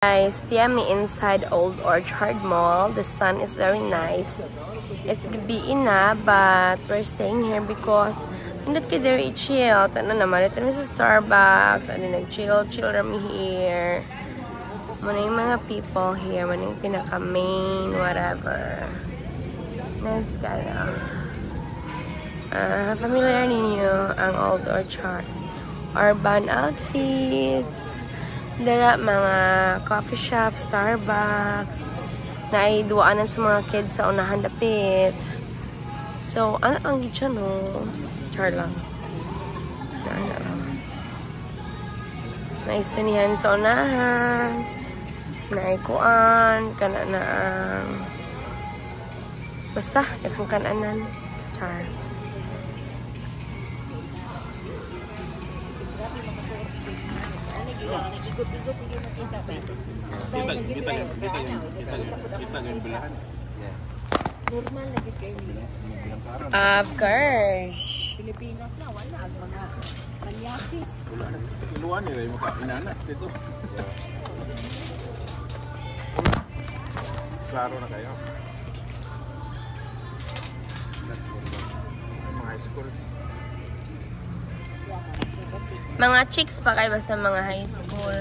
Guys, Tiami inside Old Orchard Mall. The sun is very nice. It's gabi na, but we're staying here because hindi kayo very chill. Tana naman, ito naman sa Starbucks. Ano, nag-chill rami here. Muna yung mga people here. Muna yung pinaka-main, whatever. Nice kaya. Familiar ninyo ang Old Orchard. Urban outfits. Dara mga coffee shop, Starbucks, na ay duwaanan sa mga kids sa unahan dapit. So, ano ang gitsa, no? Char lang. Naisanihan sa unahan. Naikuan. Kana na ang... Basta, ikong kananan. Char. Ikot-ikot hindi makita ba? Kita yung belahan. Normal lagi kayo nila. Of course. Pilipinas na, wala. Ang mga manyakis. Wala na. Iluan nila yung mga inanak dito. Klaro na kayo. Mga high school. Mga chicks pa kayo ba sa mga high school?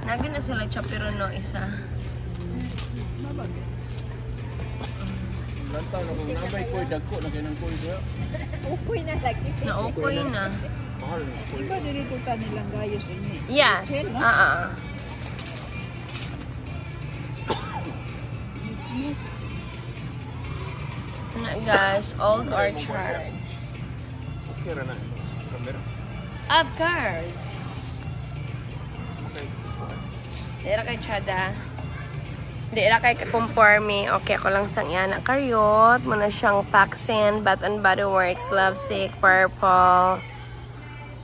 Nagin na sila chapirono isa. Lantaw na kung nabay ko'y dagko na kayo ng ko'y doon. Upoy na lagi. Naupoy na. Mahal na ko'y. Iba dito ta nilang gayos ini. Yes. Guys, Old Orchard. Okay ra na. Camera. Of course. Dira kay Chada. Dira kay conforme. Okay, ako lang sang yan. Karyot. Muna siyang Paxin, Bath and Body Works, Lovesick, Purple,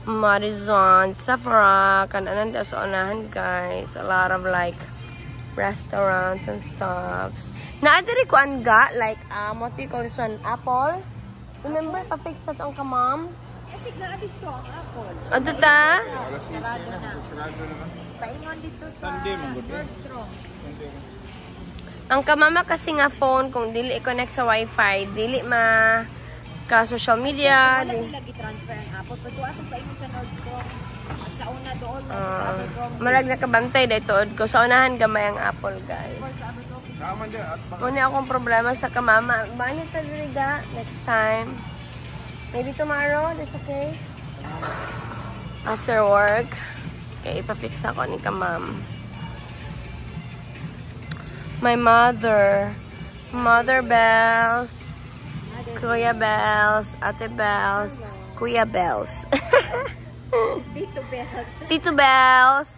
Madison, Sephora. Kananan da sa unahan, guys. A lot of like restaurants and stuffs. Naadiri ko ang like, what do you call this one? Apple? Remember, pa-fix na ito ang kamam? Atik na dito ang apple. Ano ta? Sarado na. Sarado na. Paingon dito sa Sunday, manggod. Nordstrom. Ang kamama kasi nga phone, kung dili i-connect sa wifi, dili ka social media. Wala nila gi-transfer ang apple. Pero ato paingon sa Nordstrom. Sa una doon na sa Abercrombie. Marag nakabantay dito ko. Sa unahan gamay ang Apple, guys. Sa Abercrombie. Sama niya at baka. Muna akong problema sa kamama. Bani talaga next time. Maybe tomorrow, that's okay? After work. Okay, ipafix ako ni kamam. My mother. Mother Bells. Kuya Bells. Ate Bells. Kuya Bells. Tito Bells. Tito Bells.